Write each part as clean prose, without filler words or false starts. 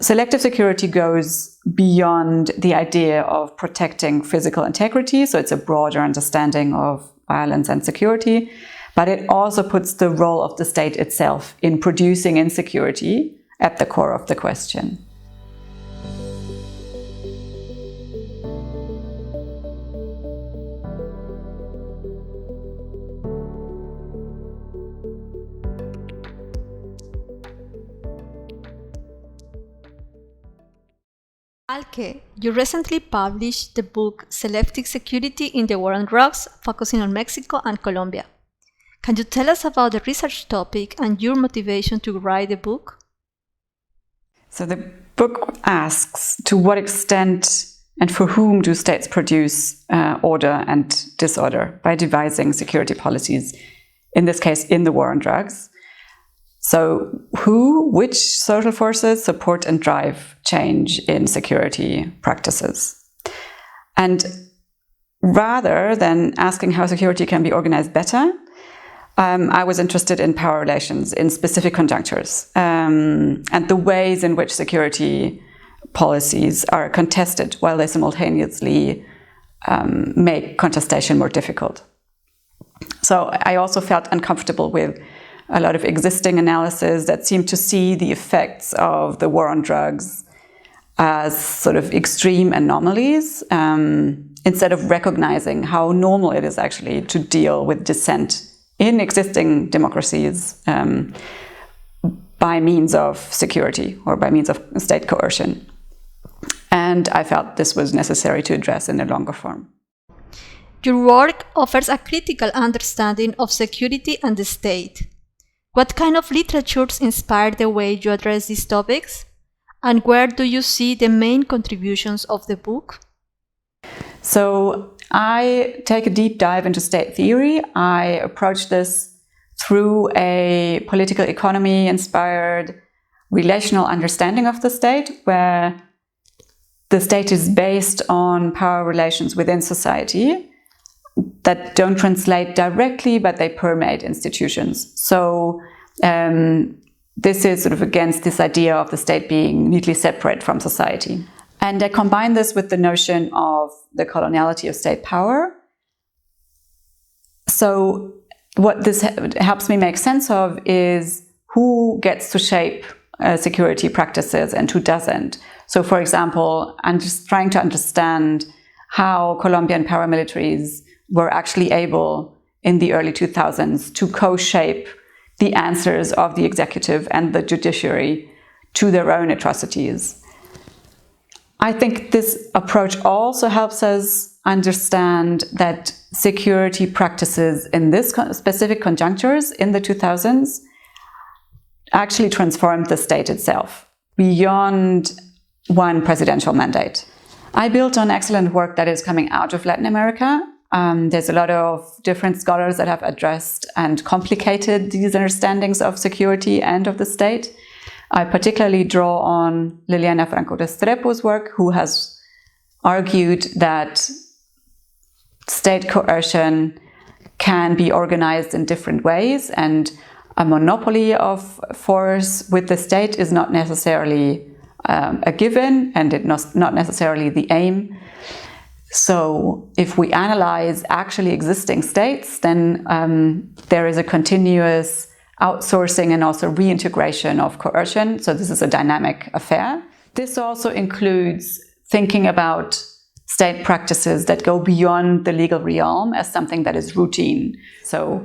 selective security goes beyond the idea of protecting physical integrity, so it's a broader understanding of violence and security, but it also puts the role of the state itself in producing insecurity at the core of the question. Alke, you recently published the book Selective Security in the War on Drugs, focusing on Mexico and Colombia. Can you tell us about the research topic and your motivation to write the book? So the book asks, to what extent and for whom do states produce order and disorder by devising security policies, in this case in the war on drugs? So which social forces support and drive change in security practices? And rather than asking how security can be organized better, I was interested in power relations in specific conjunctures, and the ways in which security policies are contested while they simultaneously make contestation more difficult. So I also felt uncomfortable with a lot of existing analysis that seemed to see the effects of the war on drugs as sort of extreme anomalies, instead of recognizing how normal it is actually to deal with dissent in existing democracies by means of security or by means of state coercion. And I felt this was necessary to address in a longer form. Your work offers a critical understanding of security and the state. What kind of literatures inspired the way you address these topics? And where do you see the main contributions of the book? So I take a deep dive into state theory. I approach this through a political economy-inspired relational understanding of the state, where the state is based on power relations within society that don't translate directly, but they permeate institutions. So this is sort of against this idea of the state being neatly separate from society. And I combine this with the notion of the coloniality of state power. So what this helps me make sense of is who gets to shape security practices and who doesn't. So for example, I'm just trying to understand how Colombian paramilitaries were actually able in the early 2000s to co-shape the answers of the executive and the judiciary to their own atrocities. I think this approach also helps us understand that security practices in this specific conjunctures in the 2000s actually transformed the state itself beyond one presidential mandate. I built on excellent work that is coming out of Latin America. There's a lot of different scholars that have addressed and complicated these understandings of security and of the state. I particularly draw on Liliana Franco Restrepo's work, who has argued that state coercion can be organized in different ways, and a monopoly of force with the state is not necessarily a given, and it's not necessarily the aim. So if we analyze actually existing states, then there is a continuous outsourcing and also reintegration of coercion. So this is a dynamic affair. This also includes thinking about state practices that go beyond the legal realm as something that is routine. So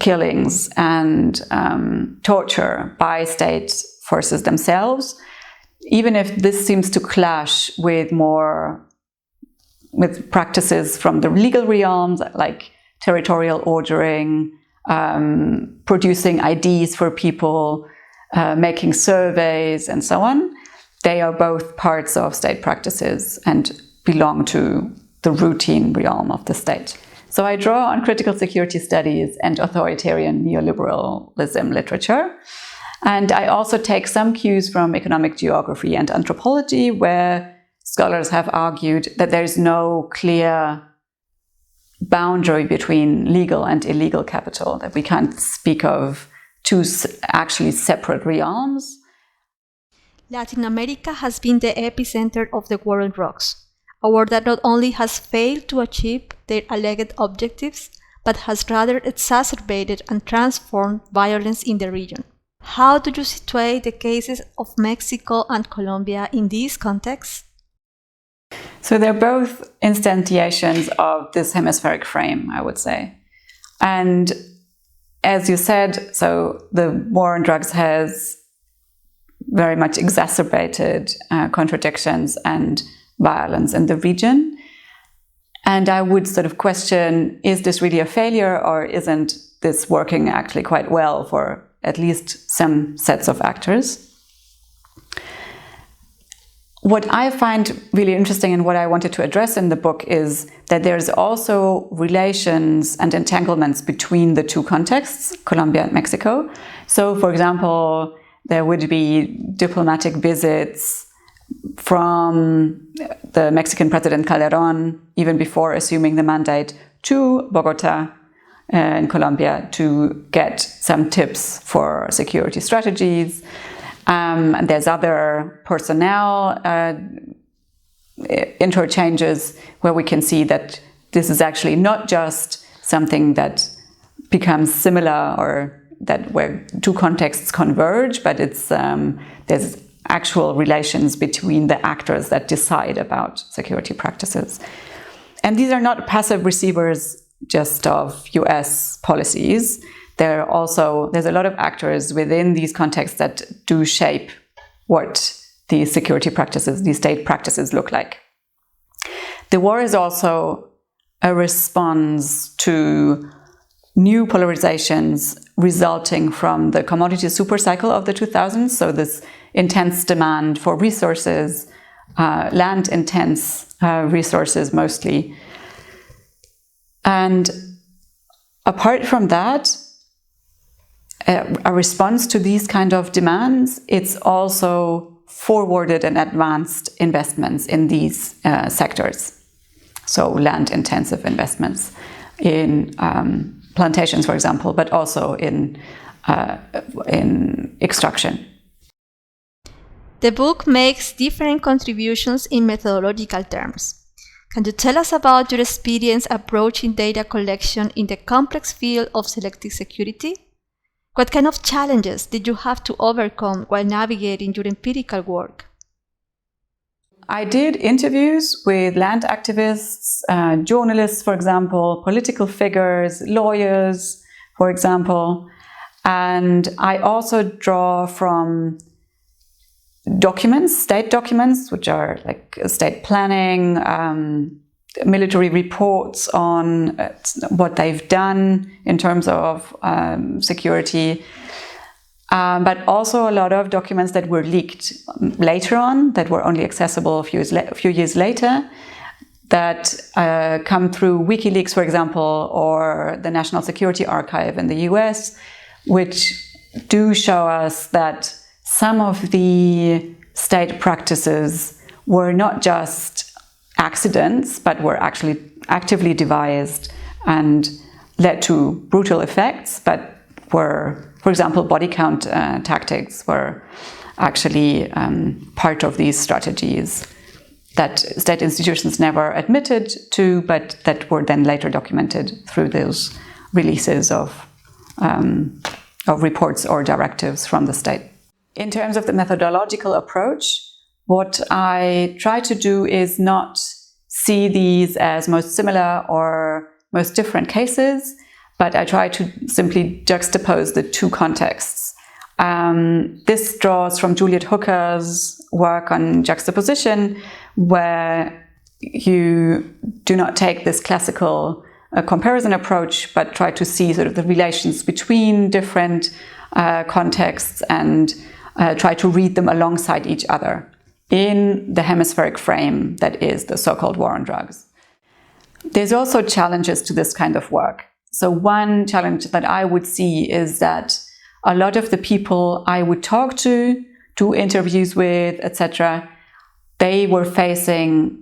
killings and torture by state forces themselves, even if this seems to clash with practices from the legal realms, like territorial ordering, producing IDs for people, making surveys, and so on. They are both parts of state practices and belong to the routine realm of the state. So I draw on critical security studies and authoritarian neoliberalism literature. And I also take some cues from economic geography and anthropology, where scholars have argued that there is no clear boundary between legal and illegal capital, that we can't speak of two actually separate realms. Latin America has been the epicenter of the war on drugs, a war that not only has failed to achieve their alleged objectives, but has rather exacerbated and transformed violence in the region. How do you situate the cases of Mexico and Colombia in these contexts? So they're both instantiations of this hemispheric frame, I would say. And as you said, so the war on drugs has very much exacerbated contradictions and violence in the region. And I would sort of question, is this really a failure, or isn't this working actually quite well for at least some sets of actors? What I find really interesting and what I wanted to address in the book is that there's also relations and entanglements between the two contexts, Colombia and Mexico. So, for example, there would be diplomatic visits from the Mexican President Calderón, even before assuming the mandate, to Bogota in Colombia to get some tips for security strategies. And there's other personnel interchanges where we can see that this is actually not just something that becomes similar or that where two contexts converge, but it's there's actual relations between the actors that decide about security practices. And these are not passive receivers just of US policies. There's a lot of actors within these contexts that do shape what these security practices, these state practices look like. The war is also a response to new polarizations resulting from the commodity supercycle of the 2000s. So this intense demand for resources, land-intense resources mostly. And apart from that, a response to these kind of demands, it's also forwarded and advanced investments in these sectors. So land-intensive investments in plantations, for example, but also in extraction. The book makes different contributions in methodological terms. Can you tell us about your experience approaching data collection in the complex field of selective security? What kind of challenges did you have to overcome while navigating your empirical work? I did interviews with land activists, journalists, for example, political figures, lawyers, for example. And I also draw from documents, state documents, which are like state planning, military reports on what they've done in terms of security, but also a lot of documents that were leaked later on, that were only accessible a few years later, that come through WikiLeaks, for example, or the National Security Archive in the US, which do show us that some of the state practices were not just accidents, but were actually actively devised and led to brutal effects, but were, for example, body count tactics were actually part of these strategies that state institutions never admitted to, but that were then later documented through those releases of reports or directives from the state. In terms of the methodological approach, what I try to do is not see these as most similar or most different cases, but I try to simply juxtapose the two contexts. This draws from Juliet Hooker's work on juxtaposition, where you do not take this classical comparison approach, but try to see sort of the relations between different contexts and try to read them alongside each other in the hemispheric frame that is the so-called war on drugs. There's also challenges to this kind of work. So one challenge that I would see is that a lot of the people I would talk to, do interviews with, etc., they were facing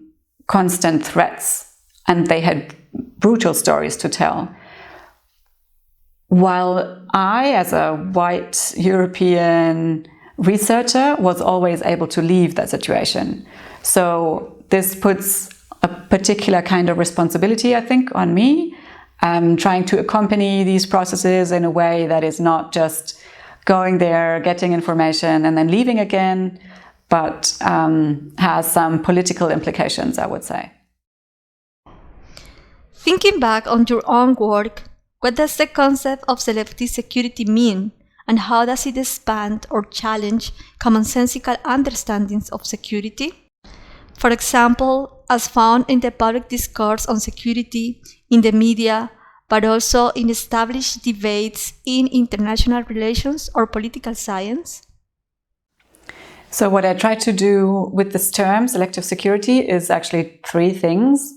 constant threats and they had brutal stories to tell. While I, as a white European researcher was always able to leave that situation. So this puts a particular kind of responsibility, I think, on me, trying to accompany these processes in a way that is not just going there, getting information and then leaving again, but has some political implications, I would say. Thinking back on your own work, what does the concept of selective security mean, and how does it expand or challenge commonsensical understandings of security? For example, as found in the public discourse on security, in the media, but also in established debates in international relations or political science? So what I try to do with this term, selective security, is actually three things.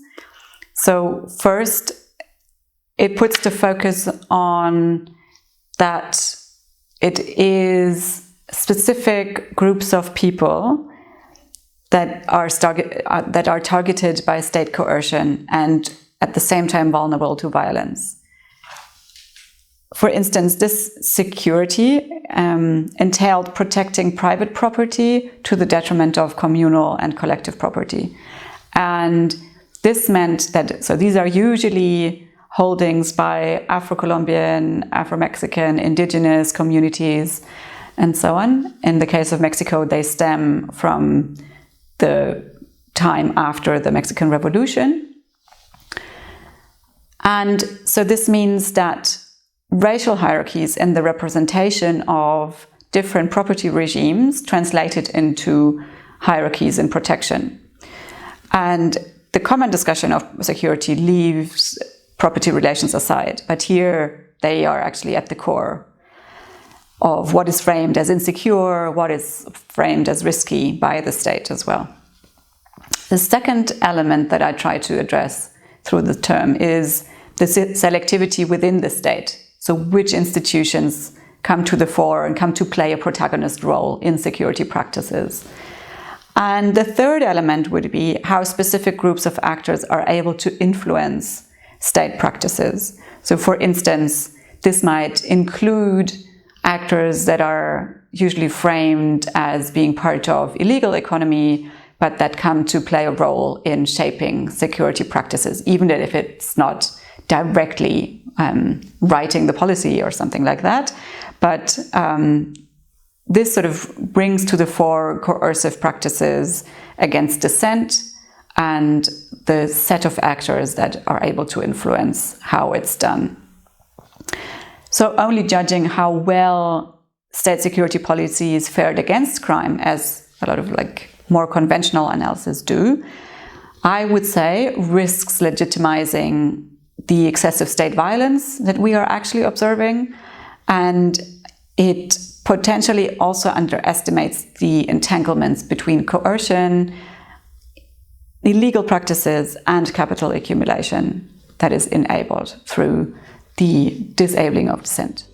So first, it puts the focus on that it is specific groups of people that are targeted by state coercion and at the same time vulnerable to violence. For instance, this security entailed protecting private property to the detriment of communal and collective property. And this meant that, so these are usually holdings by Afro-Colombian, Afro-Mexican, indigenous communities, and so on. In the case of Mexico, they stem from the time after the Mexican Revolution. And so this means that racial hierarchies in the representation of different property regimes translated into hierarchies in protection. And the common discussion of security leaves property relations aside, but here they are actually at the core of what is framed as insecure, what is framed as risky by the state as well. The second element that I try to address through the term is the selectivity within the state. So which institutions come to the fore and come to play a protagonist role in security practices. And the third element would be how specific groups of actors are able to influence state practices. So for instance, this might include actors that are usually framed as being part of illegal economy, but that come to play a role in shaping security practices, even if it's not directly writing the policy or something like that. But this sort of brings to the fore coercive practices against dissent and the set of actors that are able to influence how it's done. So only judging how well state security policies fared against crime, as a lot of more conventional analysis do, I would say risks legitimizing the excessive state violence that we are actually observing, and it potentially also underestimates the entanglements between coercion, illegal practices, and capital accumulation that is enabled through the disabling of dissent.